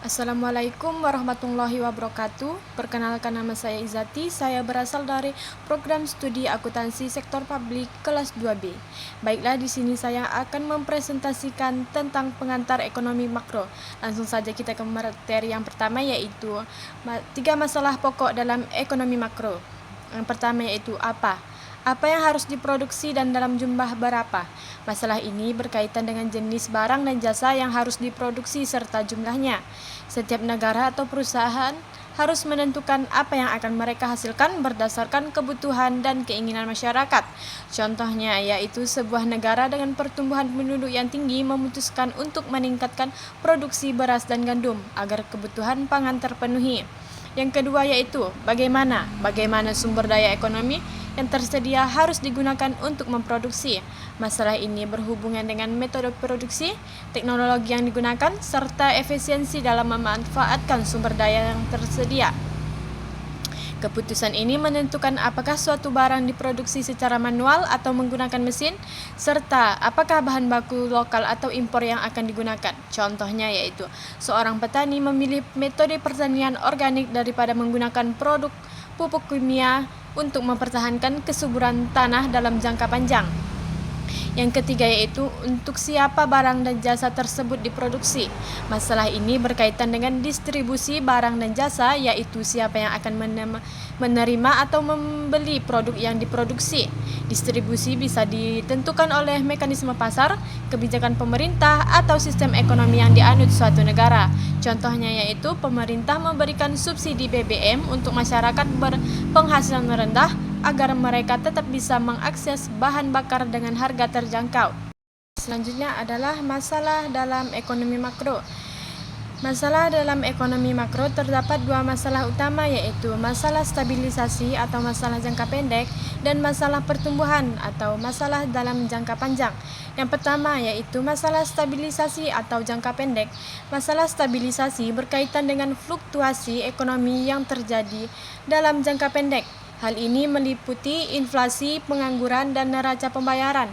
Assalamualaikum warahmatullahi wabarakatuh. Perkenalkan, nama saya Izati. Saya berasal dari program studi akuntansi sektor publik kelas 2B. Baiklah, di sini saya akan mempresentasikan tentang pengantar ekonomi makro. Langsung saja kita ke materi yang pertama, yaitu 3 masalah pokok dalam ekonomi makro. Yang pertama yaitu apa? Apa yang harus diproduksi dan dalam jumlah berapa? Masalah ini berkaitan dengan jenis barang dan jasa yang harus diproduksi serta jumlahnya. Setiap negara atau perusahaan harus menentukan apa yang akan mereka hasilkan berdasarkan kebutuhan dan keinginan masyarakat. Contohnya yaitu sebuah negara dengan pertumbuhan penduduk yang tinggi memutuskan untuk meningkatkan produksi beras dan gandum agar kebutuhan pangan terpenuhi. Yang kedua yaitu bagaimana sumber daya ekonomi yang tersedia harus digunakan untuk memproduksi. Masalah ini berhubungan dengan metode produksi, teknologi yang digunakan, serta efisiensi dalam memanfaatkan sumber daya yang tersedia. Keputusan ini menentukan apakah suatu barang diproduksi secara manual atau menggunakan mesin, serta apakah bahan baku lokal atau impor yang akan digunakan. Contohnya yaitu, seorang petani memilih metode pertanian organik daripada menggunakan produk pupuk kimia untuk mempertahankan kesuburan tanah dalam jangka panjang. Yang ketiga yaitu untuk siapa barang dan jasa tersebut diproduksi. Masalah ini berkaitan dengan distribusi barang dan jasa, yaitu siapa yang akan menerima atau membeli produk yang diproduksi. Distribusi bisa ditentukan oleh mekanisme pasar, kebijakan pemerintah, atau sistem ekonomi yang dianut suatu negara. Contohnya yaitu pemerintah memberikan subsidi BBM untuk masyarakat berpenghasilan rendah agar mereka tetap bisa mengakses bahan bakar dengan harga terjangkau. Selanjutnya adalah masalah dalam ekonomi makro. Masalah dalam ekonomi makro terdapat 2 masalah utama, yaitu masalah stabilisasi atau masalah jangka pendek dan masalah pertumbuhan atau masalah dalam jangka panjang. Yang pertama yaitu masalah stabilisasi atau jangka pendek. Masalah stabilisasi berkaitan dengan fluktuasi ekonomi yang terjadi dalam jangka pendek. Hal ini meliputi inflasi, pengangguran, dan neraca pembayaran.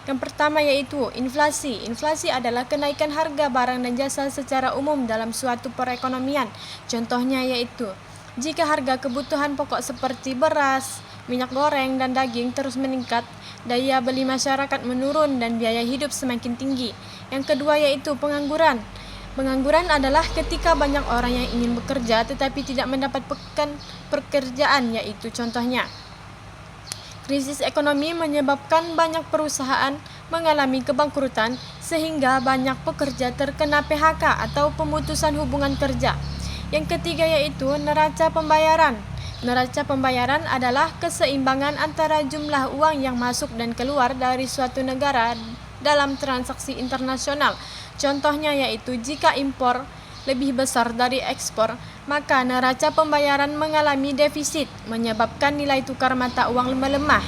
Yang pertama yaitu inflasi. Inflasi adalah kenaikan harga barang dan jasa secara umum dalam suatu perekonomian. Contohnya yaitu, jika harga kebutuhan pokok seperti beras, minyak goreng, dan daging terus meningkat, daya beli masyarakat menurun dan biaya hidup semakin tinggi. Yang kedua yaitu pengangguran. Pengangguran adalah ketika banyak orang yang ingin bekerja tetapi tidak mendapat pekerjaan, yaitu contohnya krisis ekonomi menyebabkan banyak perusahaan mengalami kebangkrutan sehingga banyak pekerja terkena PHK atau pemutusan hubungan kerja. Yang ketiga yaitu neraca pembayaran. Neraca pembayaran adalah keseimbangan antara jumlah uang yang masuk dan keluar dari suatu negara dalam transaksi internasional. Contohnya yaitu jika impor lebih besar dari ekspor, maka neraca pembayaran mengalami defisit, menyebabkan nilai tukar mata uang melemah.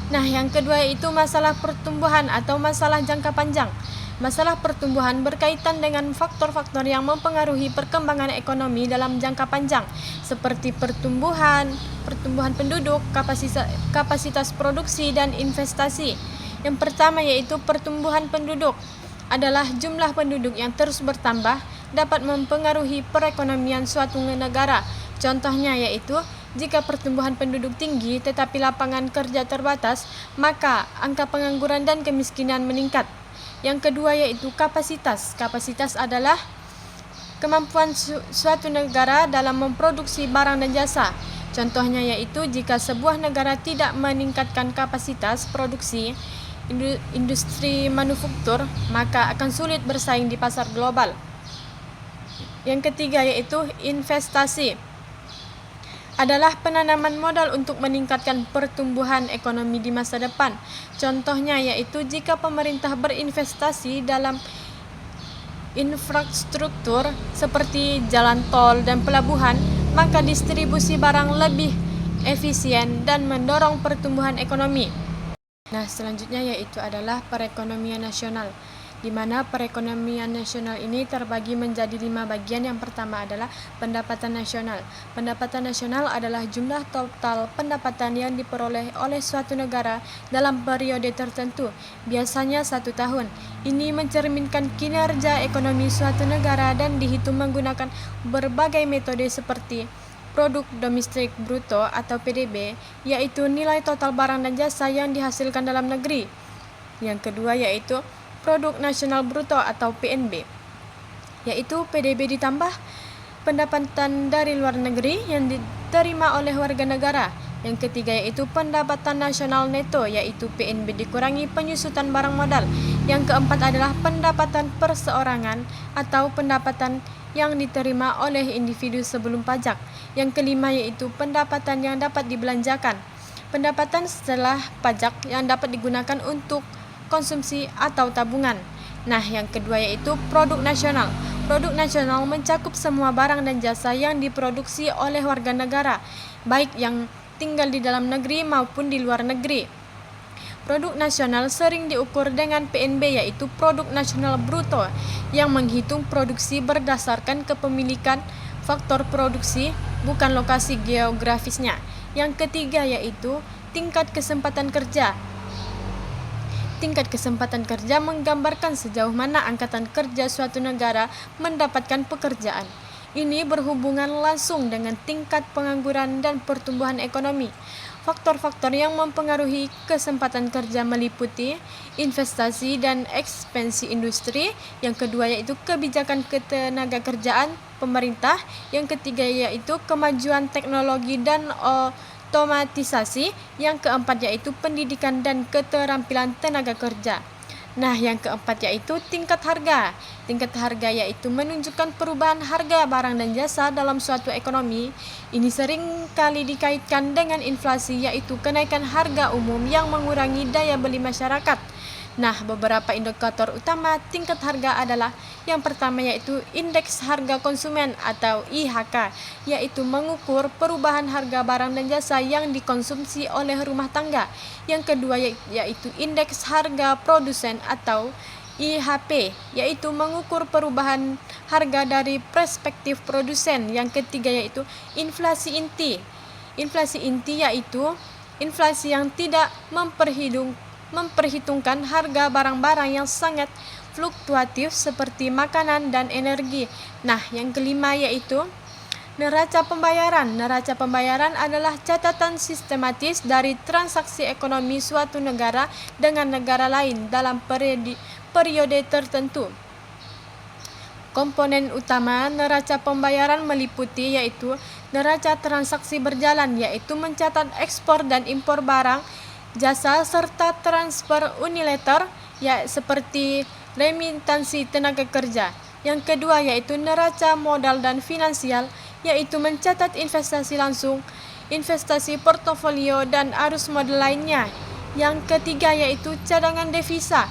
Nah, yang kedua yaitu masalah pertumbuhan atau masalah jangka panjang. Masalah pertumbuhan berkaitan dengan faktor-faktor yang mempengaruhi perkembangan ekonomi dalam jangka panjang, seperti pertumbuhan penduduk, kapasitas produksi, dan investasi. Yang pertama yaitu pertumbuhan penduduk adalah jumlah penduduk yang terus bertambah dapat mempengaruhi perekonomian suatu negara. Contohnya yaitu, jika pertumbuhan penduduk tinggi tetapi lapangan kerja terbatas, maka angka pengangguran dan kemiskinan meningkat. Yang kedua yaitu kapasitas. Kapasitas adalah kemampuan suatu negara dalam memproduksi barang dan jasa. Contohnya yaitu, jika sebuah negara tidak meningkatkan kapasitas produksi industri manufaktur, maka akan sulit bersaing di pasar global. Yang ketiga yaitu investasi. Adalah penanaman modal untuk meningkatkan pertumbuhan ekonomi di masa depan. Contohnya yaitu, jika pemerintah berinvestasi dalam infrastruktur seperti jalan tol dan pelabuhan, maka distribusi barang lebih efisien dan mendorong pertumbuhan ekonomi. Nah, selanjutnya yaitu adalah perekonomian nasional. di mana perekonomian nasional ini terbagi menjadi 5 bagian. Yang pertama adalah pendapatan nasional. Pendapatan nasional adalah jumlah total pendapatan yang diperoleh oleh suatu negara dalam periode tertentu, biasanya 1 tahun. Ini mencerminkan kinerja ekonomi suatu negara dan dihitung menggunakan berbagai metode seperti Produk Domestik Bruto atau PDB, yaitu nilai total barang dan jasa yang dihasilkan dalam negeri. Yang kedua yaitu Produk Nasional Bruto atau PNB, yaitu PDB ditambah pendapatan dari luar negeri yang diterima oleh warga negara. Yang ketiga yaitu pendapatan nasional neto, yaitu PNB dikurangi penyusutan barang modal. Yang keempat adalah pendapatan perseorangan atau pendapatan yang diterima oleh individu sebelum pajak. Yang kelima yaitu pendapatan yang dapat dibelanjakan, pendapatan setelah pajak yang dapat digunakan untuk konsumsi atau tabungan. Nah, yang kedua yaitu produk nasional. Produk nasional mencakup semua barang dan jasa yang diproduksi oleh warga negara, baik yang tinggal di dalam negeri maupun di luar negeri. Produk nasional sering diukur dengan PNB, yaitu Produk Nasional Bruto, yang menghitung produksi berdasarkan kepemilikan faktor produksi, bukan lokasi geografisnya. Yang ketiga yaitu tingkat kesempatan kerja. Tingkat kesempatan kerja menggambarkan sejauh mana angkatan kerja suatu negara mendapatkan pekerjaan. Ini berhubungan langsung dengan tingkat pengangguran dan pertumbuhan ekonomi. Faktor-faktor yang mempengaruhi kesempatan kerja meliputi investasi dan ekspansi industri. Yang kedua yaitu kebijakan ketenagakerjaan pemerintah. Yang ketiga yaitu kemajuan teknologi dan otomatisasi. Yang keempat yaitu pendidikan dan keterampilan tenaga kerja. Nah, yang keempat yaitu tingkat harga. Tingkat harga yaitu menunjukkan perubahan harga barang dan jasa dalam suatu ekonomi. Ini sering kali dikaitkan dengan inflasi, yaitu kenaikan harga umum yang mengurangi daya beli masyarakat. Nah, beberapa indikator utama tingkat harga adalah yang pertama yaitu indeks harga konsumen atau IHK, yaitu mengukur perubahan harga barang dan jasa yang dikonsumsi oleh rumah tangga. Yang kedua yaitu indeks harga produsen atau IHP, yaitu mengukur perubahan harga dari perspektif produsen. Yang ketiga yaitu inflasi inti. Inflasi inti yaitu inflasi yang tidak memperhitungkan harga barang-barang yang sangat fluktuatif seperti makanan dan energi. Nah, yang kelima yaitu neraca pembayaran. Neraca pembayaran adalah catatan sistematis dari transaksi ekonomi suatu negara dengan negara lain dalam periode tertentu. Komponen utama neraca pembayaran meliputi yaitu neraca transaksi berjalan, yaitu mencatat ekspor dan impor barang, jasa, serta transfer unilateral ya seperti remitansi tenaga kerja. Yang kedua yaitu neraca modal dan finansial, yaitu mencatat investasi langsung, investasi portofolio, dan arus modal lainnya. Yang ketiga yaitu cadangan devisa.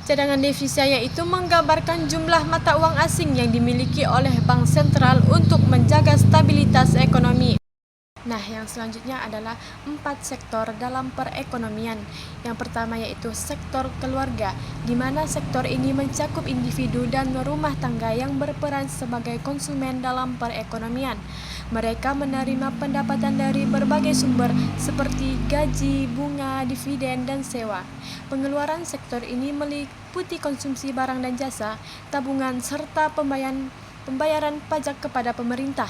Cadangan devisa yaitu menggambarkan jumlah mata uang asing yang dimiliki oleh bank sentral untuk menjaga stabilitas ekonomi. Nah, yang selanjutnya adalah 4 sektor dalam perekonomian. Yang pertama yaitu sektor keluarga, di mana sektor ini mencakup individu dan rumah tangga yang berperan sebagai konsumen dalam perekonomian. Mereka menerima pendapatan dari berbagai sumber seperti gaji, bunga, dividen, dan sewa. Pengeluaran sektor ini meliputi konsumsi barang dan jasa, tabungan, serta pembayaran pajak kepada pemerintah.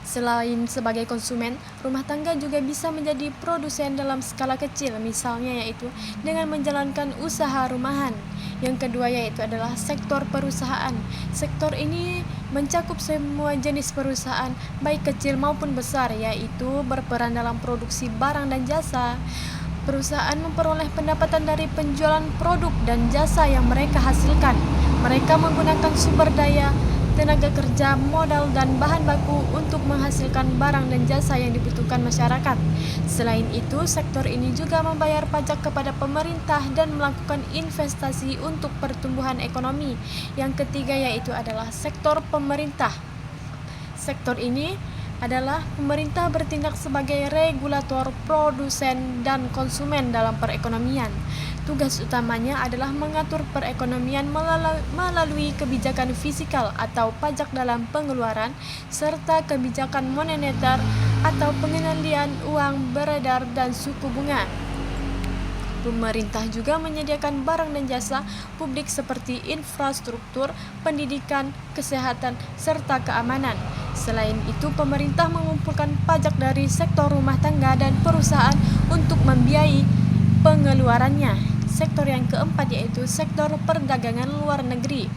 Selain sebagai konsumen, rumah tangga juga bisa menjadi produsen dalam skala kecil, misalnya yaitu dengan menjalankan usaha rumahan. Yang kedua yaitu adalah sektor perusahaan. Sektor ini mencakup semua jenis perusahaan, baik kecil maupun besar, yaitu berperan dalam produksi barang dan jasa. Perusahaan memperoleh pendapatan dari penjualan produk dan jasa yang mereka hasilkan. Mereka menggunakan sumber daya, tenaga kerja, modal, dan bahan baku untuk menghasilkan barang dan jasa yang dibutuhkan masyarakat. Selain itu, sektor ini juga membayar pajak kepada pemerintah dan melakukan investasi untuk pertumbuhan ekonomi. Yang ketiga yaitu adalah sektor pemerintah. Sektor ini adalah pemerintah bertindak sebagai regulator, produsen, dan konsumen dalam perekonomian. Tugas utamanya adalah mengatur perekonomian melalui kebijakan fiskal atau pajak dalam pengeluaran, serta kebijakan moneter atau pengendalian uang beredar dan suku bunga. Pemerintah juga menyediakan barang dan jasa publik seperti infrastruktur, pendidikan, kesehatan, serta keamanan. Selain itu, pemerintah mengumpulkan pajak dari sektor rumah tangga dan perusahaan untuk membiayai pengeluarannya. Sektor yang keempat yaitu sektor perdagangan luar negeri.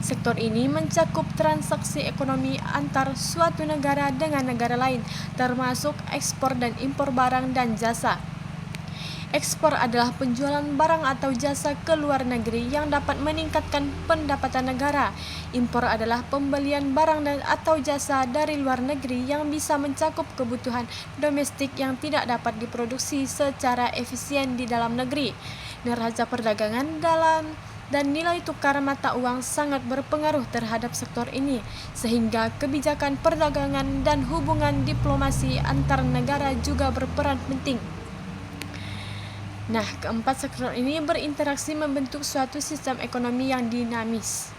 Sektor ini mencakup transaksi ekonomi antar suatu negara dengan negara lain, termasuk ekspor dan impor barang dan jasa. Ekspor adalah penjualan barang atau jasa ke luar negeri yang dapat meningkatkan pendapatan negara. Impor adalah pembelian barang atau jasa dari luar negeri yang bisa mencakup kebutuhan domestik yang tidak dapat diproduksi secara efisien di dalam negeri. Neraca perdagangan dan nilai tukar mata uang sangat berpengaruh terhadap sektor ini, sehingga kebijakan perdagangan dan hubungan diplomasi antar negara juga berperan penting. Nah, keempat sektor ini berinteraksi membentuk suatu sistem ekonomi yang dinamis.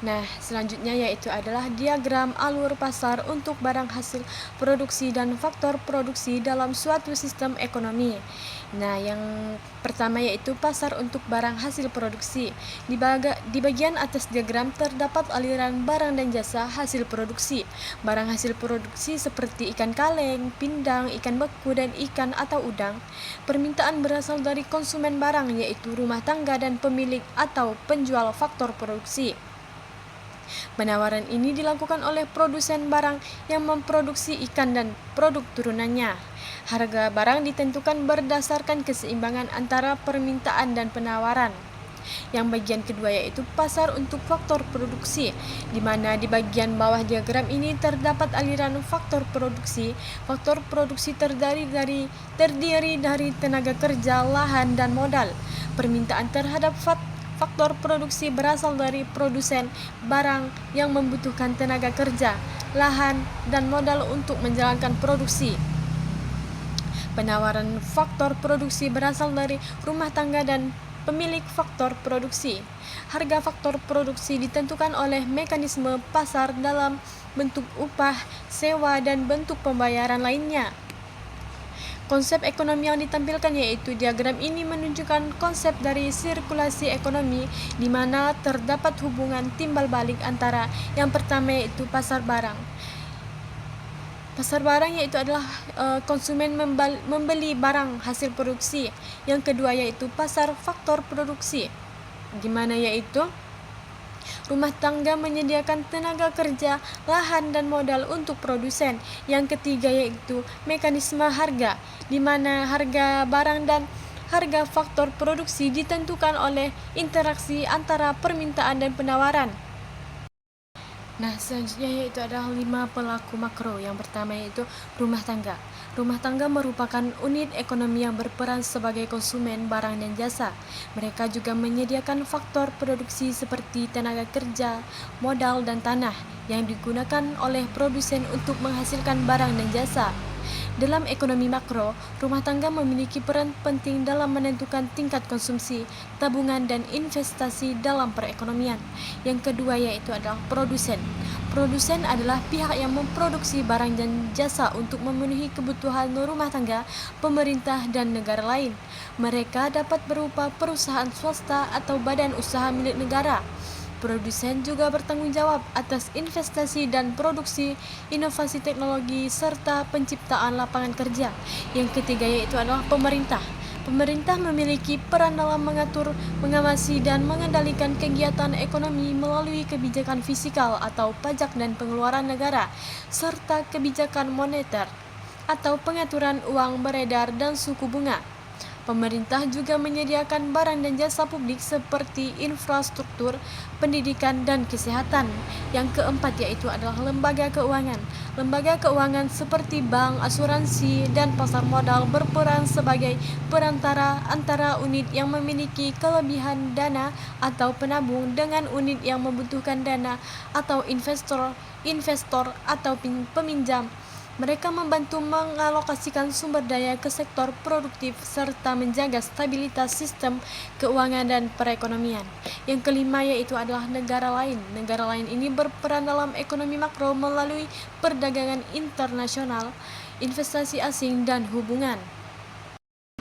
Nah, selanjutnya yaitu adalah diagram alur pasar untuk barang hasil produksi dan faktor produksi dalam suatu sistem ekonomi. Nah, yang pertama yaitu pasar untuk barang hasil produksi. Di bagian atas diagram terdapat aliran barang dan jasa hasil produksi. Barang hasil produksi seperti ikan kaleng, pindang, ikan beku, dan ikan atau udang. Permintaan berasal dari konsumen barang yaitu rumah tangga dan pemilik atau penjual faktor produksi. Penawaran ini dilakukan oleh produsen barang yang memproduksi ikan dan produk turunannya. Harga barang ditentukan berdasarkan keseimbangan antara permintaan dan penawaran. Yang bagian kedua yaitu pasar untuk faktor produksi, di mana di bagian bawah diagram ini terdapat aliran faktor produksi. Faktor produksi terdiri dari tenaga kerja, lahan, dan modal. Permintaan terhadap faktor produksi berasal dari produsen barang yang membutuhkan tenaga kerja, lahan, dan modal untuk menjalankan produksi. Penawaran faktor produksi berasal dari rumah tangga dan pemilik faktor produksi. Harga faktor produksi ditentukan oleh mekanisme pasar dalam bentuk upah, sewa, dan bentuk pembayaran lainnya. Konsep ekonomi yang ditampilkan yaitu diagram ini menunjukkan konsep dari sirkulasi ekonomi, di mana terdapat hubungan timbal balik antara yang pertama yaitu pasar barang. Pasar barang yaitu adalah konsumen membeli barang hasil produksi. Yang kedua yaitu pasar faktor produksi, di mana yaitu rumah tangga menyediakan tenaga kerja, lahan, dan modal untuk produsen. Yang ketiga yaitu mekanisme harga, di mana harga barang dan harga faktor produksi ditentukan oleh interaksi antara permintaan dan penawaran. Nah, selanjutnya yaitu adalah 5 pelaku makro. Yang pertama yaitu rumah tangga. Rumah tangga merupakan unit ekonomi yang berperan sebagai konsumen barang dan jasa. Mereka juga menyediakan faktor produksi seperti tenaga kerja, modal, dan tanah yang digunakan oleh produsen untuk menghasilkan barang dan jasa. Dalam ekonomi makro, rumah tangga memiliki peran penting dalam menentukan tingkat konsumsi, tabungan, dan investasi dalam perekonomian. Yang kedua yaitu adalah produsen. Produsen adalah pihak yang memproduksi barang dan jasa untuk memenuhi kebutuhan rumah tangga, pemerintah, dan negara lain. Mereka dapat berupa perusahaan swasta atau badan usaha milik negara. Produsen juga bertanggung jawab atas investasi dan produksi, inovasi teknologi, serta penciptaan lapangan kerja. Yang ketiga yaitu adalah pemerintah. Pemerintah memiliki peran dalam mengatur, mengawasi, dan mengendalikan kegiatan ekonomi melalui kebijakan fiskal atau pajak dan pengeluaran negara, serta kebijakan moneter atau pengaturan uang beredar dan suku bunga. Pemerintah juga menyediakan barang dan jasa publik seperti infrastruktur, pendidikan, dan kesehatan. Yang keempat yaitu adalah lembaga keuangan. Lembaga keuangan seperti bank, asuransi, dan pasar modal berperan sebagai perantara antara unit yang memiliki kelebihan dana atau penabung dengan unit yang membutuhkan dana atau investor atau peminjam. Mereka membantu mengalokasikan sumber daya ke sektor produktif serta menjaga stabilitas sistem keuangan dan perekonomian. Yang kelima yaitu adalah negara lain. Negara lain ini berperan dalam ekonomi makro melalui perdagangan internasional, investasi asing, dan hubungan.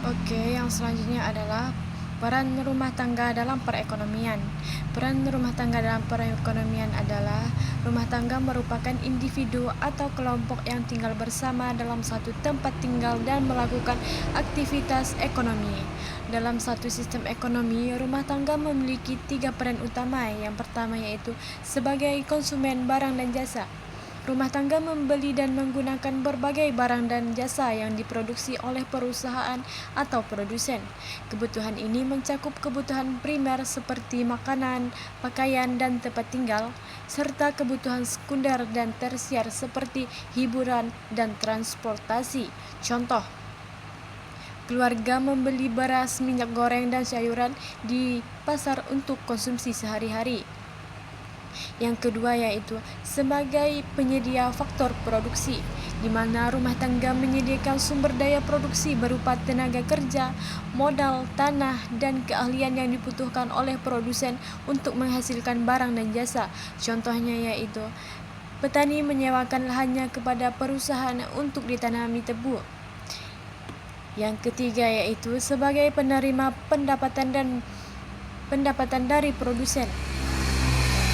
Oke, yang selanjutnya adalah peran rumah tangga dalam perekonomian. Peran rumah tangga dalam perekonomian adalah rumah tangga merupakan individu atau kelompok yang tinggal bersama dalam satu tempat tinggal dan melakukan aktivitas ekonomi. Dalam satu sistem ekonomi, rumah tangga memiliki 3 peran utama. Yang pertama yaitu sebagai konsumen barang dan jasa. Rumah tangga membeli dan menggunakan berbagai barang dan jasa yang diproduksi oleh perusahaan atau produsen. Kebutuhan ini mencakup kebutuhan primer seperti makanan, pakaian, dan tempat tinggal, serta kebutuhan sekunder dan tersier seperti hiburan dan transportasi. Contoh, keluarga membeli beras, minyak goreng, dan sayuran di pasar untuk konsumsi sehari-hari. Yang kedua yaitu sebagai penyedia faktor produksi, di mana rumah tangga menyediakan sumber daya produksi berupa tenaga kerja, modal, tanah, dan keahlian yang dibutuhkan oleh produsen untuk menghasilkan barang dan jasa. Contohnya yaitu petani menyewakan lahannya kepada perusahaan untuk ditanami tebu. Yang ketiga yaitu sebagai penerima pendapatan dari produsen.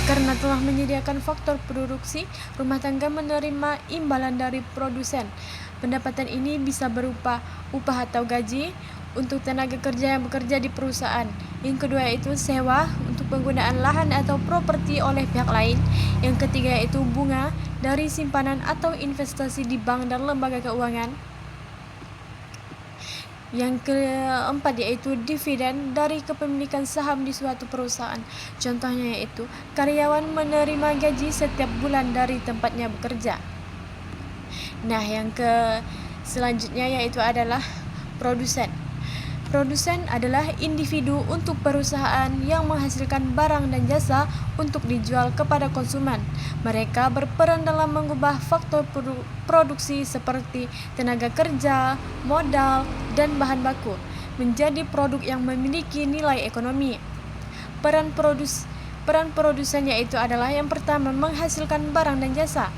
Karena telah menyediakan faktor produksi, rumah tangga menerima imbalan dari produsen. Pendapatan ini bisa berupa upah atau gaji untuk tenaga kerja yang bekerja di perusahaan. Yang kedua yaitu sewa untuk penggunaan lahan atau properti oleh pihak lain. Yang ketiga yaitu bunga dari simpanan atau investasi di bank dan lembaga keuangan. Yang keempat yaitu dividen dari kepemilikan saham di suatu perusahaan. Contohnya yaitu karyawan menerima gaji setiap bulan dari tempatnya bekerja. Nah, yang selanjutnya yaitu adalah produsen. Produsen adalah individu untuk perusahaan yang menghasilkan barang dan jasa untuk dijual kepada konsumen. Mereka berperan dalam mengubah faktor produksi seperti tenaga kerja, modal, dan bahan baku menjadi produk yang memiliki nilai ekonomi. Peran produsen yaitu adalah yang pertama menghasilkan barang dan jasa.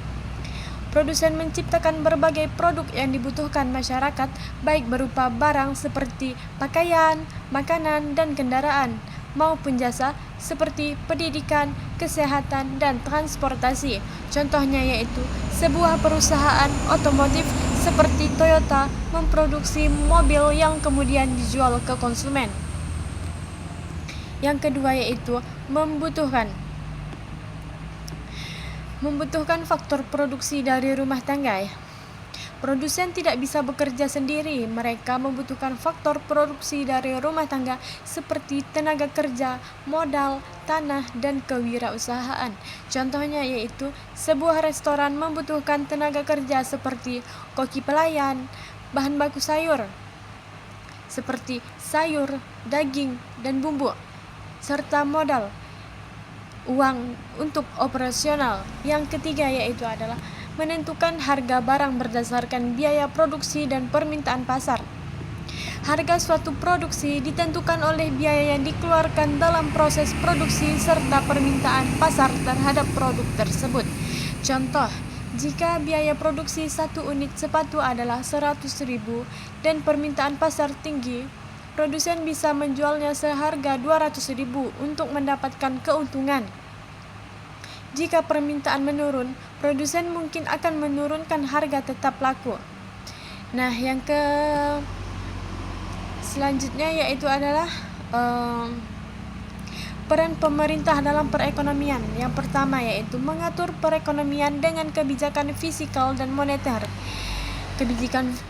Produsen menciptakan berbagai produk yang dibutuhkan masyarakat, baik berupa barang seperti pakaian, makanan, dan kendaraan, maupun jasa seperti pendidikan, kesehatan, dan transportasi. Contohnya yaitu sebuah perusahaan otomotif seperti Toyota memproduksi mobil yang kemudian dijual ke konsumen. Yang kedua yaitu membutuhkan faktor produksi dari rumah tangga. Produsen tidak bisa bekerja sendiri, mereka membutuhkan faktor produksi dari rumah tangga seperti tenaga kerja, modal, tanah, dan kewirausahaan. Contohnya yaitu sebuah restoran membutuhkan tenaga kerja seperti koki pelayan, bahan baku sayur seperti sayur, daging, dan bumbu, serta modal uang untuk operasional. Yang ketiga yaitu adalah menentukan harga barang berdasarkan biaya produksi dan permintaan pasar. Harga suatu produksi ditentukan oleh biaya yang dikeluarkan dalam proses produksi serta permintaan pasar terhadap produk tersebut. Contoh, jika biaya produksi 1 unit sepatu adalah 100.000 dan permintaan pasar tinggi, produsen bisa menjualnya seharga 200.000 untuk mendapatkan keuntungan. Jika permintaan menurun, produsen mungkin akan menurunkan harga tetap laku. Nah, yang selanjutnya yaitu adalah peran pemerintah dalam perekonomian. Yang pertama yaitu mengatur perekonomian dengan kebijakan fiskal dan moneter.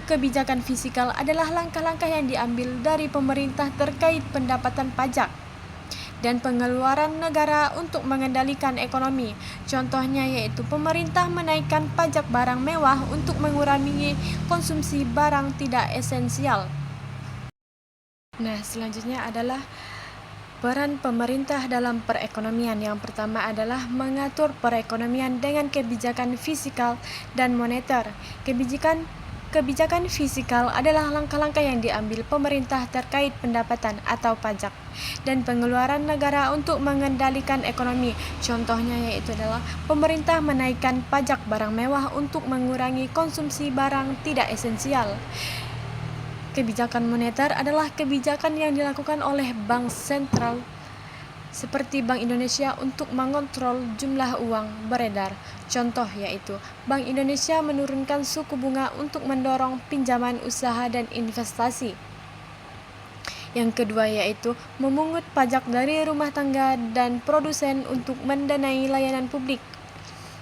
Kebijakan fiskal adalah langkah-langkah yang diambil dari pemerintah terkait pendapatan pajak dan pengeluaran negara untuk mengendalikan ekonomi. Contohnya yaitu pemerintah menaikkan pajak barang mewah untuk mengurangi konsumsi barang tidak esensial. Nah, selanjutnya adalah Peran pemerintah dalam perekonomian yang pertama adalah mengatur perekonomian dengan kebijakan fiskal dan moneter. Kebijakan fiskal adalah langkah-langkah yang diambil pemerintah terkait pendapatan atau pajak dan pengeluaran negara untuk mengendalikan ekonomi. Contohnya yaitu adalah pemerintah menaikkan pajak barang mewah untuk mengurangi konsumsi barang tidak esensial. Kebijakan moneter adalah kebijakan yang dilakukan oleh bank sentral seperti Bank Indonesia untuk mengontrol jumlah uang beredar. Contoh yaitu Bank Indonesia menurunkan suku bunga untuk mendorong pinjaman usaha dan investasi. Yang kedua yaitu memungut pajak dari rumah tangga dan produsen untuk mendanai layanan publik.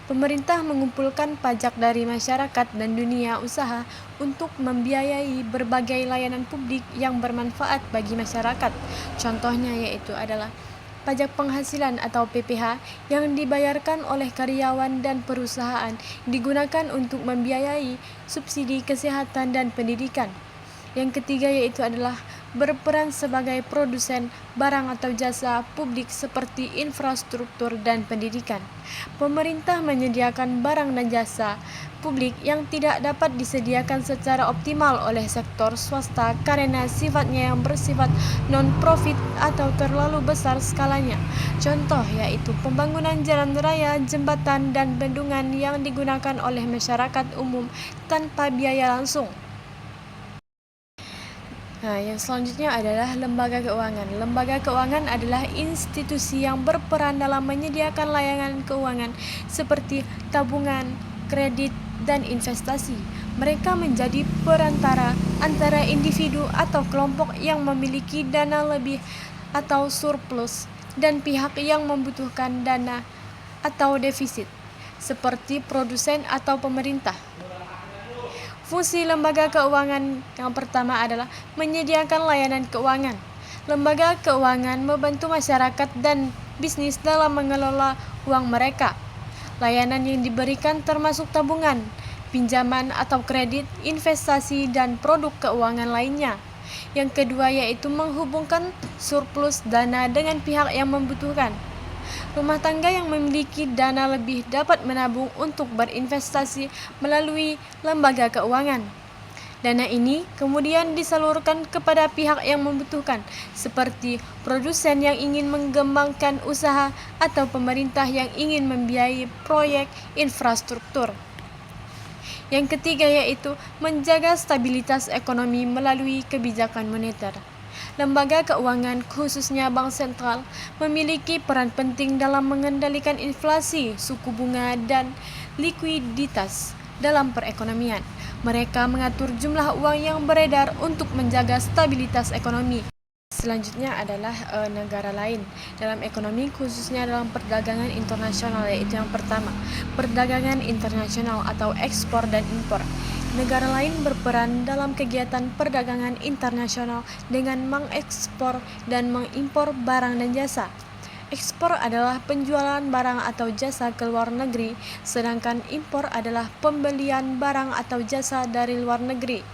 Pemerintah mengumpulkan pajak dari masyarakat dan dunia usaha untuk membiayai berbagai layanan publik yang bermanfaat bagi masyarakat. Contohnya yaitu adalah pajak penghasilan atau PPH yang dibayarkan oleh karyawan dan perusahaan digunakan untuk membiayai subsidi kesehatan dan pendidikan. Yang ketiga yaitu adalah berperan sebagai produsen barang atau jasa publik seperti infrastruktur dan pendidikan. Pemerintah menyediakan barang dan jasa publik yang tidak dapat disediakan secara optimal oleh sektor swasta karena sifatnya yang bersifat non-profit atau terlalu besar skalanya. Contoh yaitu pembangunan jalan raya, jembatan, dan bendungan yang digunakan oleh masyarakat umum tanpa biaya langsung. Yang selanjutnya adalah lembaga keuangan. Lembaga keuangan adalah institusi yang berperan dalam menyediakan layanan keuangan seperti tabungan, kredit, dan investasi. Mereka menjadi perantara antara individu atau kelompok yang memiliki dana lebih atau surplus dan pihak yang membutuhkan dana atau defisit, seperti produsen atau pemerintah. Fungsi lembaga keuangan yang pertama adalah menyediakan layanan keuangan. Lembaga keuangan membantu masyarakat dan bisnis dalam mengelola uang mereka. Layanan yang diberikan termasuk tabungan, pinjaman atau kredit, investasi, dan produk keuangan lainnya. Yang kedua yaitu menghubungkan surplus dana dengan pihak yang membutuhkan. Rumah tangga yang memiliki dana lebih dapat menabung untuk berinvestasi melalui lembaga keuangan. Dana ini kemudian disalurkan kepada pihak yang membutuhkan, seperti produsen yang ingin mengembangkan usaha atau pemerintah yang ingin membiayai proyek infrastruktur. Yang ketiga yaitu menjaga stabilitas ekonomi melalui kebijakan moneter. Lembaga keuangan, khususnya bank sentral, memiliki peran penting dalam mengendalikan inflasi, suku bunga, dan likuiditas dalam perekonomian. Mereka mengatur jumlah uang yang beredar untuk menjaga stabilitas ekonomi. Selanjutnya adalah negara lain dalam ekonomi, khususnya dalam perdagangan internasional, yaitu yang pertama, perdagangan internasional atau ekspor dan impor. Negara lain berperan dalam kegiatan perdagangan internasional dengan mengekspor dan mengimpor barang dan jasa. Ekspor adalah penjualan barang atau jasa ke luar negeri, sedangkan impor adalah pembelian barang atau jasa dari luar negeri.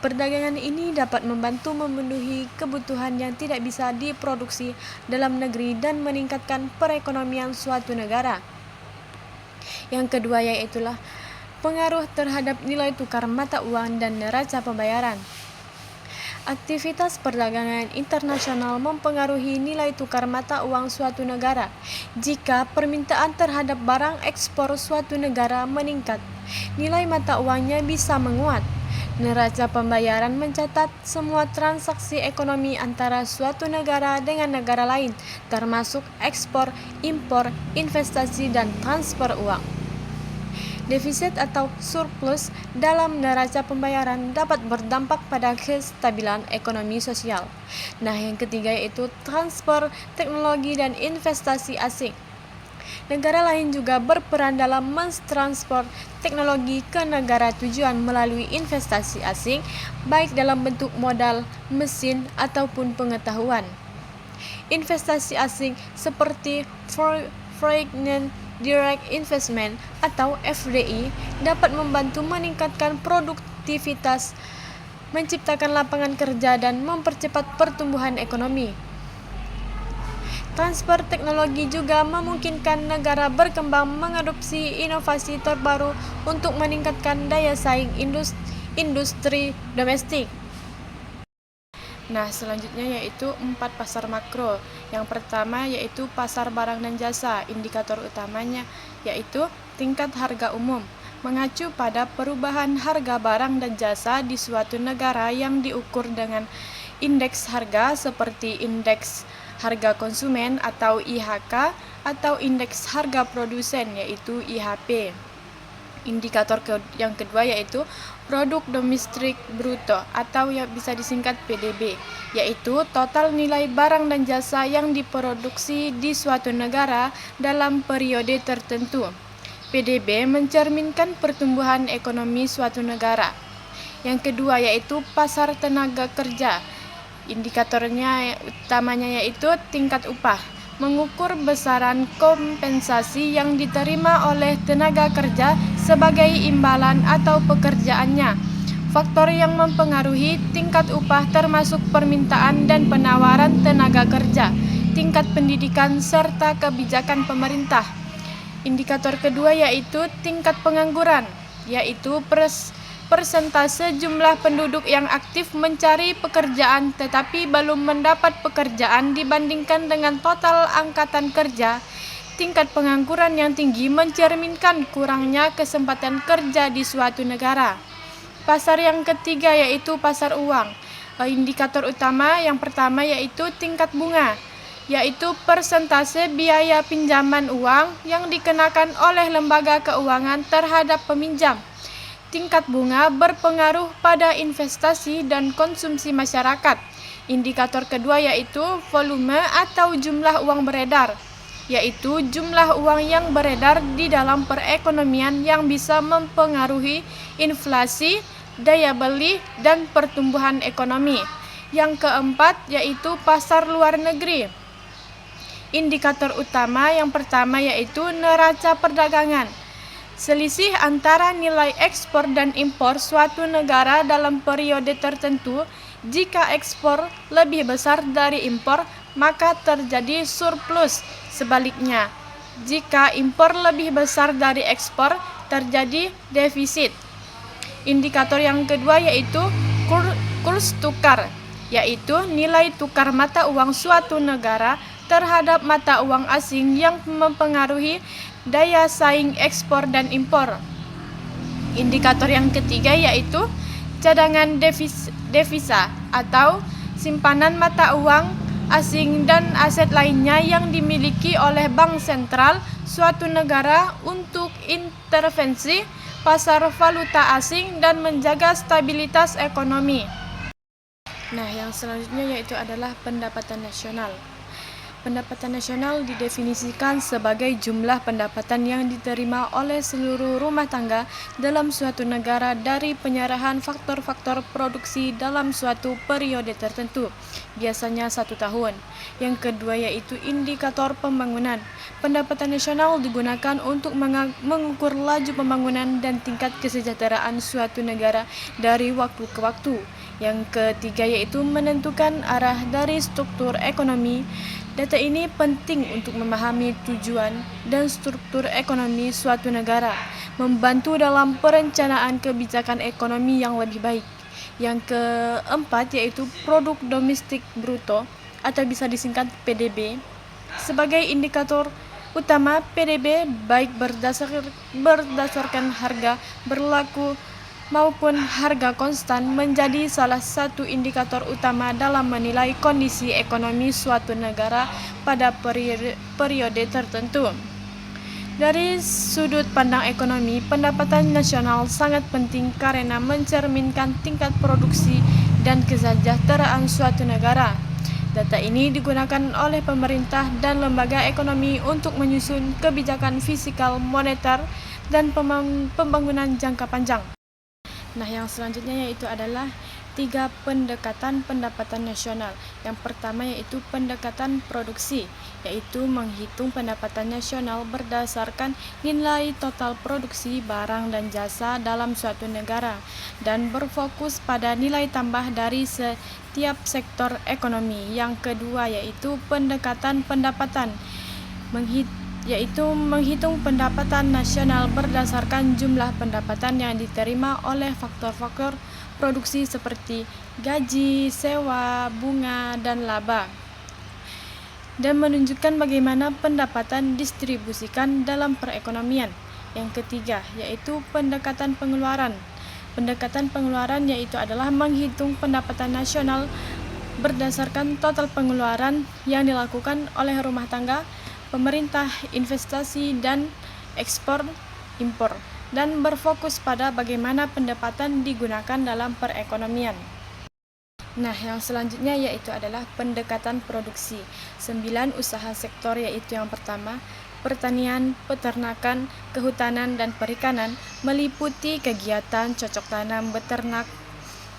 Perdagangan ini dapat membantu memenuhi kebutuhan yang tidak bisa diproduksi dalam negeri dan meningkatkan perekonomian suatu negara. Yang kedua yaitulah pengaruh terhadap nilai tukar mata uang dan neraca pembayaran. Aktivitas perdagangan internasional mempengaruhi nilai tukar mata uang suatu negara. Jika permintaan terhadap barang ekspor suatu negara meningkat, nilai mata uangnya bisa menguat. Neraca pembayaran mencatat semua transaksi ekonomi antara suatu negara dengan negara lain, termasuk ekspor, impor, investasi, dan transfer uang. Defisit atau surplus dalam neraca pembayaran dapat berdampak pada kestabilan ekonomi sosial. Yang ketiga yaitu transfer teknologi dan investasi asing. Negara lain juga berperan dalam mentransfer teknologi ke negara tujuan melalui investasi asing, baik dalam bentuk modal, mesin, ataupun pengetahuan. Investasi asing seperti Foreign Direct Investment atau FDI dapat membantu meningkatkan produktivitas, menciptakan lapangan kerja, dan mempercepat pertumbuhan ekonomi. Transfer teknologi juga memungkinkan negara berkembang mengadopsi inovasi terbaru untuk meningkatkan daya saing industri domestik. Nah, selanjutnya yaitu 4 pasar makro. Yang pertama yaitu pasar barang dan jasa. Indikator utamanya yaitu tingkat harga umum, mengacu pada perubahan harga barang dan jasa di suatu negara yang diukur dengan indeks harga seperti indeks harga konsumen atau IHK atau indeks harga produsen yaitu IHP. Indikator yang kedua yaitu produk domestik bruto atau yang bisa disingkat PDB, yaitu total nilai barang dan jasa yang diproduksi di suatu negara dalam periode tertentu. PDB mencerminkan pertumbuhan ekonomi suatu negara. Yang kedua yaitu pasar tenaga kerja. Indikatornya utamanya yaitu tingkat upah, mengukur besaran kompensasi yang diterima oleh tenaga kerja sebagai imbalan atau pekerjaannya. Faktor yang mempengaruhi tingkat upah termasuk permintaan dan penawaran tenaga kerja, tingkat pendidikan, serta kebijakan pemerintah. Indikator kedua yaitu tingkat pengangguran, yaitu persentase jumlah penduduk yang aktif mencari pekerjaan tetapi belum mendapat pekerjaan dibandingkan dengan total angkatan kerja. Tingkat pengangguran yang tinggi mencerminkan kurangnya kesempatan kerja di suatu negara. Pasar yang ketiga yaitu pasar uang. Indikator utama yang pertama yaitu tingkat bunga, yaitu persentase biaya pinjaman uang yang dikenakan oleh lembaga keuangan terhadap peminjam. Tingkat bunga berpengaruh pada investasi dan konsumsi masyarakat. Indikator kedua yaitu volume atau jumlah uang beredar, yaitu jumlah uang yang beredar di dalam perekonomian yang bisa mempengaruhi inflasi, daya beli, dan pertumbuhan ekonomi. Yang keempat yaitu pasar luar negeri. Indikator utama yang pertama yaitu neraca perdagangan. Selisih antara nilai ekspor dan impor suatu negara dalam periode tertentu. Jika ekspor lebih besar dari impor, maka terjadi surplus. Sebaliknya, jika impor lebih besar dari ekspor, terjadi defisit. Indikator yang kedua yaitu kurs tukar, yaitu nilai tukar mata uang suatu negara terhadap mata uang asing yang mempengaruhi daya saing ekspor dan impor. Indikator yang ketiga yaitu cadangan devisa atau simpanan mata uang asing dan aset lainnya yang dimiliki oleh bank sentral suatu negara untuk intervensi pasar valuta asing dan menjaga stabilitas ekonomi. Nah, yang selanjutnya yaitu adalah pendapatan nasional. Pendapatan nasional didefinisikan sebagai jumlah pendapatan yang diterima oleh seluruh rumah tangga dalam suatu negara dari penyerahan faktor-faktor produksi dalam suatu periode tertentu, biasanya 1 tahun. Yang kedua yaitu indikator pembangunan. Pendapatan nasional digunakan untuk mengukur laju pembangunan dan tingkat kesejahteraan suatu negara dari waktu ke waktu. Yang ketiga yaitu menentukan arah dari struktur ekonomi. Data ini penting untuk memahami tujuan dan struktur ekonomi suatu negara, membantu dalam perencanaan kebijakan ekonomi yang lebih baik. Yang keempat yaitu produk domestik bruto atau bisa disingkat PDB. Sebagai indikator utama, PDB baik berdasarkan harga berlaku maupun harga konstan menjadi salah satu indikator utama dalam menilai kondisi ekonomi suatu negara pada periode tertentu. Dari sudut pandang ekonomi, pendapatan nasional sangat penting karena mencerminkan tingkat produksi dan kesejahteraan suatu negara. Data ini digunakan oleh pemerintah dan lembaga ekonomi untuk menyusun kebijakan fiskal, moneter, dan pembangunan jangka panjang. Nah, yang selanjutnya yaitu adalah tiga pendekatan pendapatan nasional. Yang pertama yaitu pendekatan produksi, yaitu menghitung pendapatan nasional berdasarkan nilai total produksi barang dan jasa dalam suatu negara dan berfokus pada nilai tambah dari setiap sektor ekonomi. Yang kedua yaitu pendekatan pendapatan, yaitu menghitung pendapatan nasional berdasarkan jumlah pendapatan yang diterima oleh faktor-faktor produksi seperti gaji, sewa, bunga, dan laba, dan menunjukkan bagaimana pendapatan distribusikan dalam perekonomian. Yang ketiga yaitu pendekatan pengeluaran. Pendekatan pengeluaran yaitu adalah menghitung pendapatan nasional berdasarkan total pengeluaran yang dilakukan oleh rumah tangga, pemerintah, investasi, dan ekspor impor, dan berfokus pada bagaimana pendapatan digunakan dalam perekonomian. Nah, yang selanjutnya yaitu adalah pendekatan produksi. 9 usaha sektor yaitu yang pertama, pertanian, peternakan, kehutanan, dan perikanan, meliputi kegiatan cocok tanam, beternak,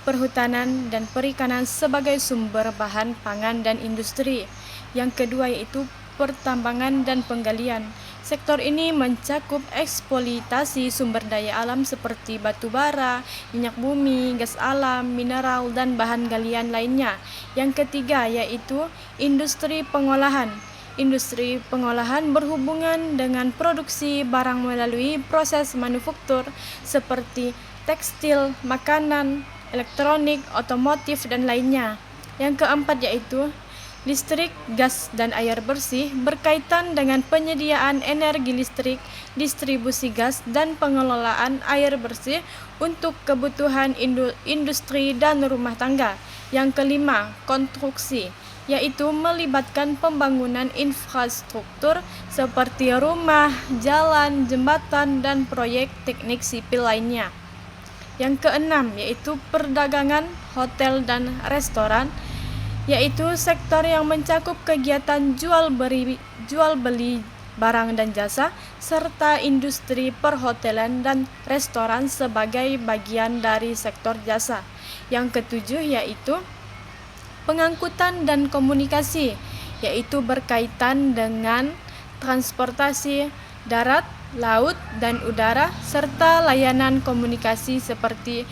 perhutanan, dan perikanan sebagai sumber bahan pangan dan industri. Yang kedua yaitu pertambangan dan penggalian. Sektor ini mencakup eksploitasi sumber daya alam seperti batu bara, minyak bumi, gas alam, mineral, dan bahan galian lainnya. Yang ketiga yaitu industri pengolahan. Industri pengolahan berhubungan dengan produksi barang melalui proses manufaktur seperti tekstil, makanan, elektronik, otomotif, dan lainnya. Yang keempat yaitu listrik, gas, dan air bersih berkaitan dengan penyediaan energi listrik, distribusi gas, dan pengelolaan air bersih untuk kebutuhan industri dan rumah tangga. Yang kelima, konstruksi, yaitu melibatkan pembangunan infrastruktur seperti rumah, jalan, jembatan, dan proyek teknik sipil lainnya. Yang keenam yaitu perdagangan, hotel, dan restoran, yaitu sektor yang mencakup kegiatan jual beli barang dan jasa, serta industri perhotelan dan restoran sebagai bagian dari sektor jasa. Yang ketujuh yaitu pengangkutan dan komunikasi, yaitu berkaitan dengan transportasi darat, laut, dan udara, serta layanan komunikasi seperti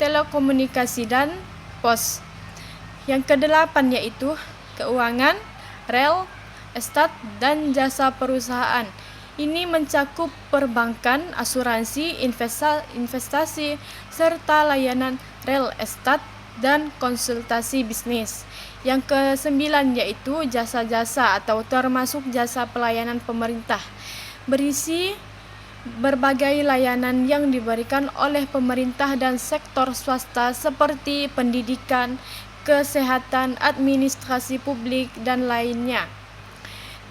telekomunikasi dan pos. Yang kedelapan yaitu keuangan, real estate, dan jasa perusahaan. Ini mencakup perbankan, asuransi, investasi, serta layanan real estate dan konsultasi bisnis. Yang kesembilan yaitu jasa-jasa atau termasuk jasa pelayanan pemerintah, berisi berbagai layanan yang diberikan oleh pemerintah dan sektor swasta seperti pendidikan, kesehatan, administrasi publik, dan lainnya.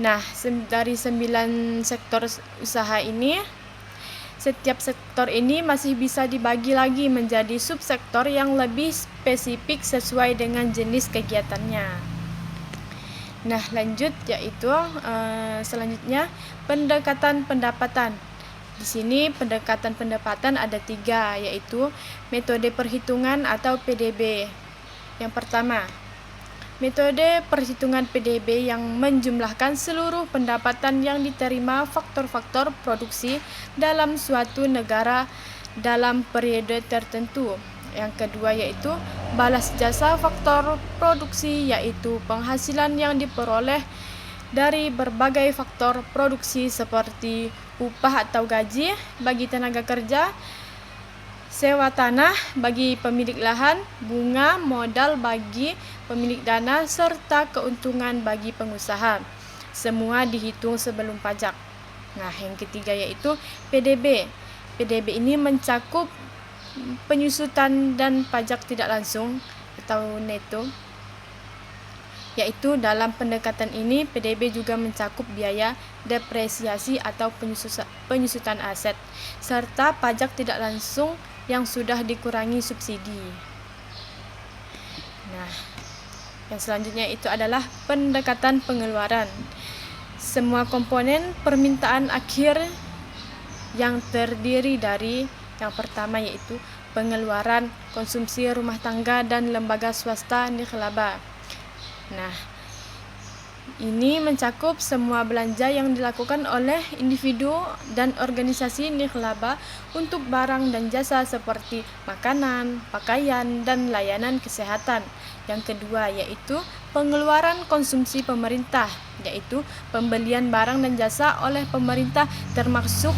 Nah, dari 9 sektor usaha ini, setiap sektor ini masih bisa dibagi lagi menjadi subsektor yang lebih spesifik sesuai dengan jenis kegiatannya. Nah, lanjut yaitu selanjutnya pendekatan pendapatan. Di sini pendekatan pendapatan ada 3, yaitu metode perhitungan atau PDB. Yang pertama, metode perhitungan PDB yang menjumlahkan seluruh pendapatan yang diterima faktor-faktor produksi dalam suatu negara dalam periode tertentu. Yang kedua yaitu balas jasa faktor produksi, yaitu penghasilan yang diperoleh dari berbagai faktor produksi seperti upah atau gaji bagi tenaga kerja, sewa tanah bagi pemilik lahan, bunga modal bagi pemilik dana, serta keuntungan bagi pengusaha. Semua dihitung sebelum pajak. Nah, yang ketiga yaitu PDB. PDB ini mencakup penyusutan dan pajak tidak langsung atau neto. Yaitu dalam pendekatan ini PDB juga mencakup biaya depresiasi atau penyusutan aset, serta pajak tidak langsung yang sudah dikurangi subsidi. Nah, yang selanjutnya itu adalah pendekatan pengeluaran. Semua komponen permintaan akhir yang terdiri dari yang pertama yaitu pengeluaran konsumsi rumah tangga dan lembaga swasta nirlaba. Nah, ini mencakup semua belanja yang dilakukan oleh individu dan organisasi nirlaba untuk barang dan jasa seperti makanan, pakaian, dan layanan kesehatan. Yang kedua yaitu pengeluaran konsumsi pemerintah, yaitu pembelian barang dan jasa oleh pemerintah termasuk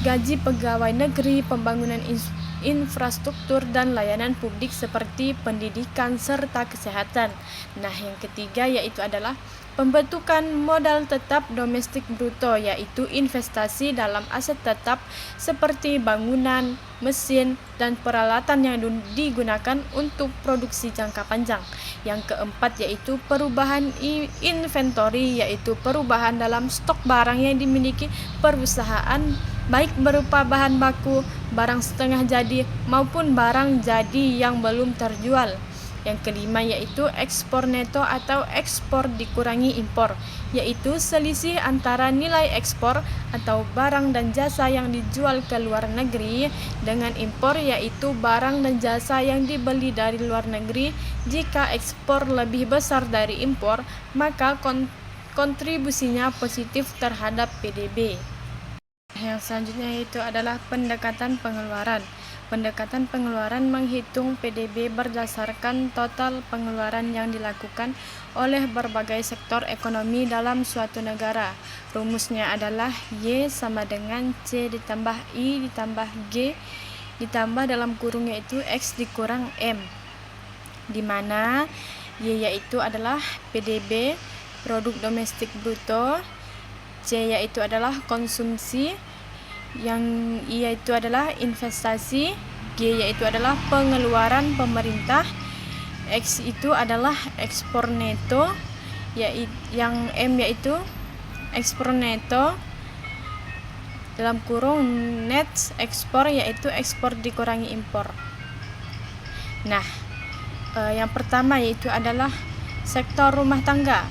gaji pegawai negeri, pembangunan infrastruktur dan layanan publik seperti pendidikan serta kesehatan. Nah, yang ketiga yaitu adalah pembentukan modal tetap domestik bruto, yaitu investasi dalam aset tetap seperti bangunan, mesin, dan peralatan yang digunakan untuk produksi jangka panjang. Yang keempat yaitu perubahan inventory, yaitu perubahan dalam stok barang yang dimiliki perusahaan, baik berupa bahan baku, barang setengah jadi, maupun barang jadi yang belum terjual. Yang kelima yaitu ekspor neto atau ekspor dikurangi impor, yaitu selisih antara nilai ekspor atau barang dan jasa yang dijual ke luar negeri dengan impor, yaitu barang dan jasa yang dibeli dari luar negeri. Jika ekspor lebih besar dari impor, maka kontribusinya positif terhadap PDB. Yang selanjutnya itu adalah pendekatan pengeluaran. Pendekatan pengeluaran menghitung PDB berdasarkan total pengeluaran yang dilakukan oleh berbagai sektor ekonomi dalam suatu negara. Rumusnya adalah Y sama dengan C ditambah I ditambah G ditambah dalam kurung yaitu X dikurang M, di mana Y yaitu adalah PDB, produk domestik bruto, C yaitu adalah konsumsi, yang I yaitu adalah investasi, G yaitu adalah pengeluaran pemerintah, X itu adalah ekspor neto, yang M yaitu ekspor neto dalam kurung net ekspor, yaitu ekspor dikurangi impor. Nah, yang pertama yaitu adalah sektor rumah tangga.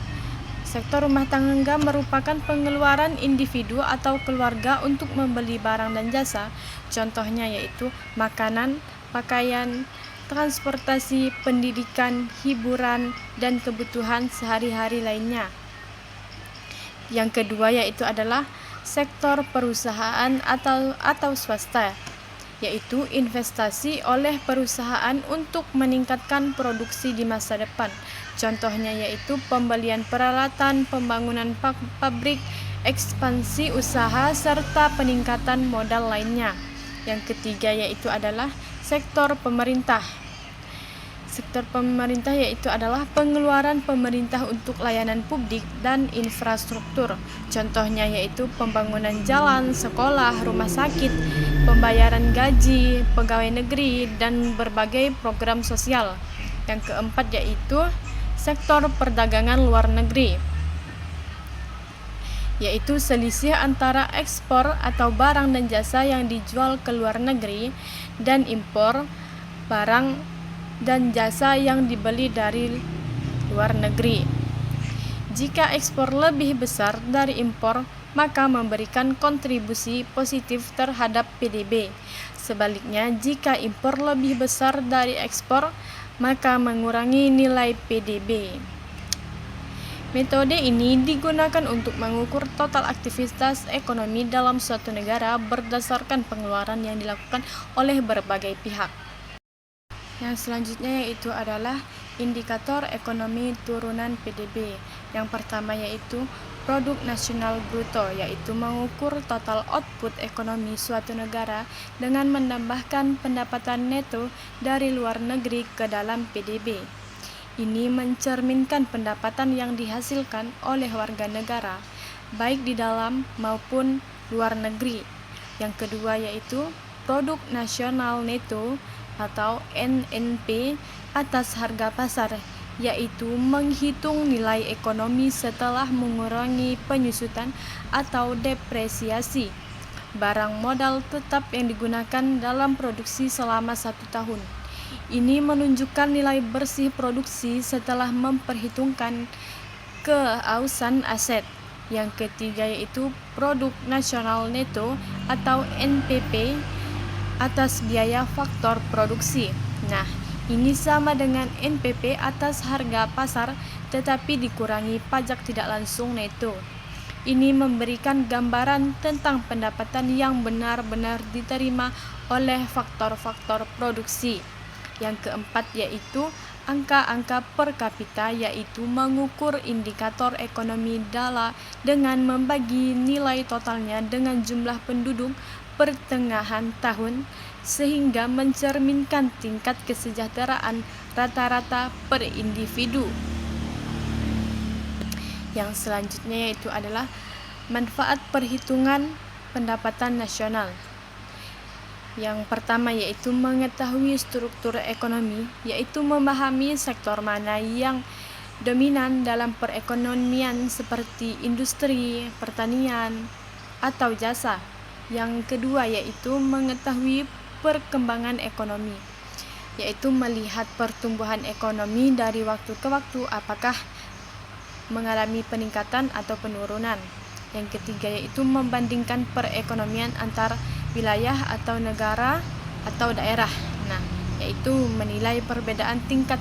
Sektor rumah tangga merupakan pengeluaran individu atau keluarga untuk membeli barang dan jasa. Contohnya yaitu makanan, pakaian, transportasi, pendidikan, hiburan, dan kebutuhan sehari-hari lainnya. Yang kedua yaitu adalah sektor perusahaan atau swasta, yaitu investasi oleh perusahaan untuk meningkatkan produksi di masa depan. Contohnya yaitu pembelian peralatan, pembangunan pabrik, ekspansi usaha, serta peningkatan modal lainnya. Yang ketiga yaitu adalah sektor pemerintah. Sektor pemerintah yaitu adalah pengeluaran pemerintah untuk layanan publik dan infrastruktur. Contohnya yaitu pembangunan jalan, sekolah, rumah sakit, pembayaran gaji pegawai negeri, dan berbagai program sosial. Yang keempat yaitu sektor perdagangan luar negeri, yaitu selisih antara ekspor atau barang dan jasa yang dijual ke luar negeri dan impor barang dan jasa yang dibeli dari luar negeri. Jika ekspor lebih besar dari impor, maka memberikan kontribusi positif terhadap PDB. Sebaliknya, jika impor lebih besar dari ekspor, maka mengurangi nilai PDB. Metode ini digunakan untuk mengukur total aktivitas ekonomi dalam suatu negara berdasarkan pengeluaran yang dilakukan oleh berbagai pihak. Yang selanjutnya yaitu adalah indikator ekonomi turunan PDB. Yang pertama yaitu produk nasional bruto, yaitu mengukur total output ekonomi suatu negara dengan menambahkan pendapatan neto dari luar negeri ke dalam PDB. Ini mencerminkan pendapatan yang dihasilkan oleh warga negara, baik di dalam maupun luar negeri. Yang kedua yaitu produk nasional neto atau NNP atas harga pasar, yaitu menghitung nilai ekonomi setelah mengurangi penyusutan atau depresiasi barang modal tetap yang digunakan dalam produksi selama 1 tahun. Ini menunjukkan nilai bersih produksi setelah memperhitungkan keausan aset. Yang ketiga yaitu produk nasional neto atau NPP atas biaya faktor produksi. Nah, ini sama dengan NPP atas harga pasar tetapi dikurangi pajak tidak langsung neto. Ini memberikan gambaran tentang pendapatan yang benar-benar diterima oleh faktor-faktor produksi. Yang keempat yaitu angka-angka per kapita, yaitu mengukur indikator ekonomi dengan membagi nilai totalnya dengan jumlah penduduk pertengahan tahun sehingga mencerminkan tingkat kesejahteraan rata-rata per individu. Yang selanjutnya yaitu adalah manfaat perhitungan pendapatan nasional. Yang pertama yaitu mengetahui struktur ekonomi, yaitu memahami sektor mana yang dominan dalam perekonomian seperti industri, pertanian, atau jasa. Yang kedua yaitu mengetahui perkembangan ekonomi, yaitu melihat pertumbuhan ekonomi dari waktu ke waktu apakah mengalami peningkatan atau penurunan. Yang ketiga yaitu membandingkan perekonomian antar wilayah atau negara atau daerah. Nah, yaitu menilai perbedaan tingkat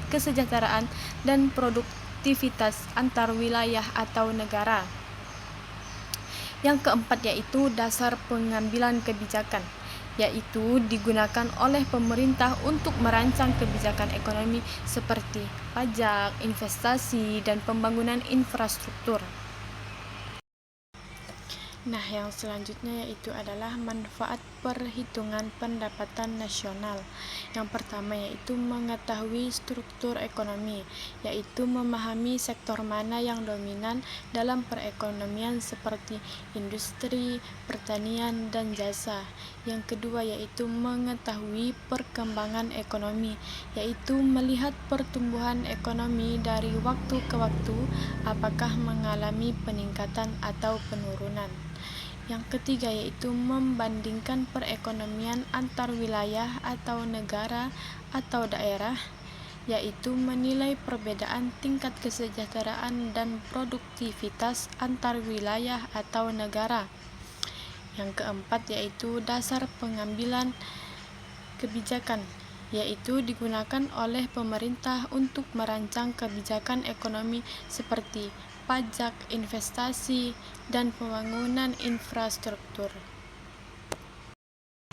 kesejahteraan dan produktivitas antar wilayah atau negara. Yang keempat yaitu dasar pengambilan kebijakan, yaitu digunakan oleh pemerintah untuk merancang kebijakan ekonomi seperti pajak, investasi, dan pembangunan infrastruktur. Nah, yang selanjutnya yaitu adalah manfaat perhitungan pendapatan nasional. Yang pertama yaitu mengetahui struktur ekonomi, yaitu memahami sektor mana yang dominan dalam perekonomian seperti industri, pertanian, dan jasa. Yang kedua yaitu mengetahui perkembangan ekonomi, yaitu melihat pertumbuhan ekonomi dari waktu ke waktu apakah mengalami peningkatan atau penurunan. Yang ketiga yaitu membandingkan perekonomian antar wilayah atau negara atau daerah, yaitu menilai perbedaan tingkat kesejahteraan dan produktivitas antar wilayah atau negara. Yang keempat yaitu dasar pengambilan kebijakan, yaitu digunakan oleh pemerintah untuk merancang kebijakan ekonomi seperti pajak, investasi, dan pembangunan infrastruktur.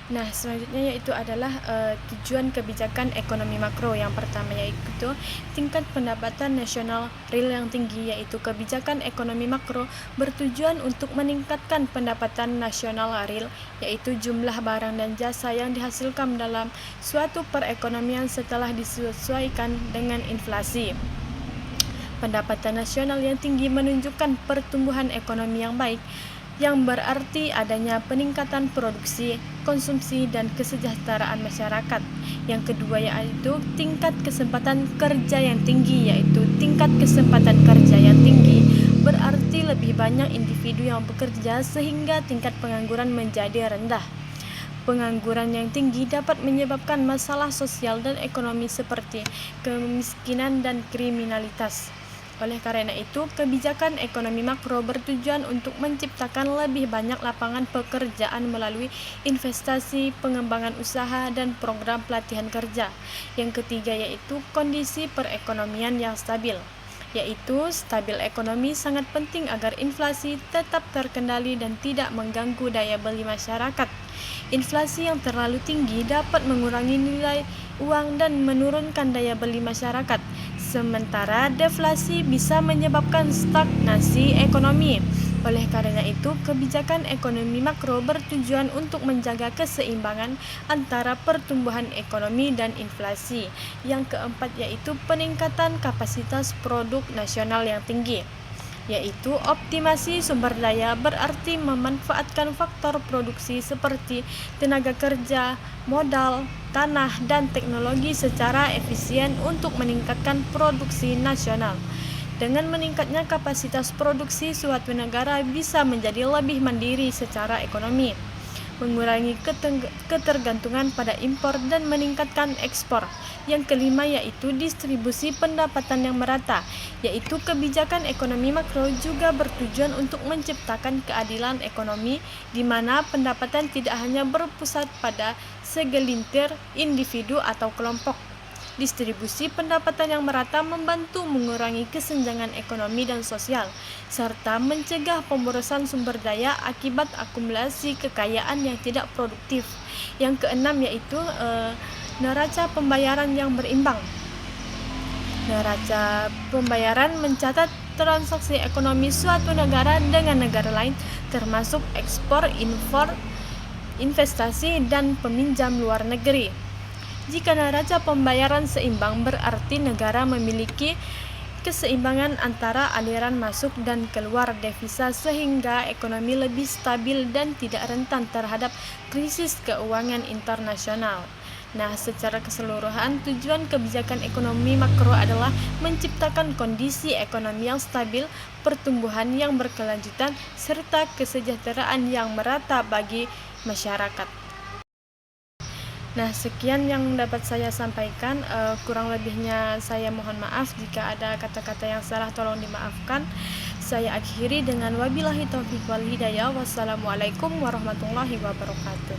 Nah, selanjutnya yaitu adalah tujuan kebijakan ekonomi makro. Yang pertama yaitu tingkat pendapatan nasional real yang tinggi, yaitu kebijakan ekonomi makro bertujuan untuk meningkatkan pendapatan nasional real, yaitu jumlah barang dan jasa yang dihasilkan dalam suatu perekonomian setelah disesuaikan dengan inflasi. Pendapatan nasional yang tinggi menunjukkan pertumbuhan ekonomi yang baik, yang berarti adanya peningkatan produksi, konsumsi, dan kesejahteraan masyarakat. Yang kedua yaitu tingkat kesempatan kerja yang tinggi, yaitu tingkat kesempatan kerja yang tinggi berarti lebih banyak individu yang bekerja sehingga tingkat pengangguran menjadi rendah. Pengangguran yang tinggi dapat menyebabkan masalah sosial dan ekonomi seperti kemiskinan dan kriminalitas. Oleh karena itu, kebijakan ekonomi makro bertujuan untuk menciptakan lebih banyak lapangan pekerjaan melalui investasi, pengembangan usaha, dan program pelatihan kerja. Yang ketiga yaitu kondisi perekonomian yang stabil, yaitu stabil ekonomi sangat penting agar inflasi tetap terkendali dan tidak mengganggu daya beli masyarakat. Inflasi yang terlalu tinggi dapat mengurangi nilai uang dan menurunkan daya beli masyarakat. Sementara deflasi bisa menyebabkan stagnasi ekonomi. Oleh karena itu, kebijakan ekonomi makro bertujuan untuk menjaga keseimbangan antara pertumbuhan ekonomi dan inflasi. Yang keempat yaitu peningkatan kapasitas produk nasional yang tinggi, yaitu optimasi sumber daya berarti memanfaatkan faktor produksi seperti tenaga kerja, modal, tanah, dan teknologi secara efisien untuk meningkatkan produksi nasional. Dengan meningkatnya kapasitas produksi, suatu negara bisa menjadi lebih mandiri secara ekonomi. mengurangi ketergantungan pada impor dan meningkatkan ekspor. Yang kelima yaitu distribusi pendapatan yang merata, yaitu kebijakan ekonomi makro juga bertujuan untuk menciptakan keadilan ekonomi di mana pendapatan tidak hanya berpusat pada segelintir individu atau kelompok. Distribusi pendapatan yang merata membantu mengurangi kesenjangan ekonomi dan sosial, serta mencegah pemborosan sumber daya akibat akumulasi kekayaan yang tidak produktif. Yang keenam yaitu neraca pembayaran yang berimbang. Neraca pembayaran mencatat transaksi ekonomi suatu negara dengan negara lain, termasuk ekspor, impor, investasi, dan peminjam luar negeri. Jika neraca pembayaran seimbang, berarti negara memiliki keseimbangan antara aliran masuk dan keluar devisa sehingga ekonomi lebih stabil dan tidak rentan terhadap krisis keuangan internasional. Nah, secara keseluruhan, tujuan kebijakan ekonomi makro adalah menciptakan kondisi ekonomi yang stabil, pertumbuhan yang berkelanjutan, serta kesejahteraan yang merata bagi masyarakat. Nah, sekian yang dapat saya sampaikan. Kurang lebihnya saya mohon maaf. Jika ada kata-kata yang salah, tolong dimaafkan. Saya akhiri dengan wabillahi taufiq wal hidayah. Wassalamualaikum warahmatullahi wabarakatuh.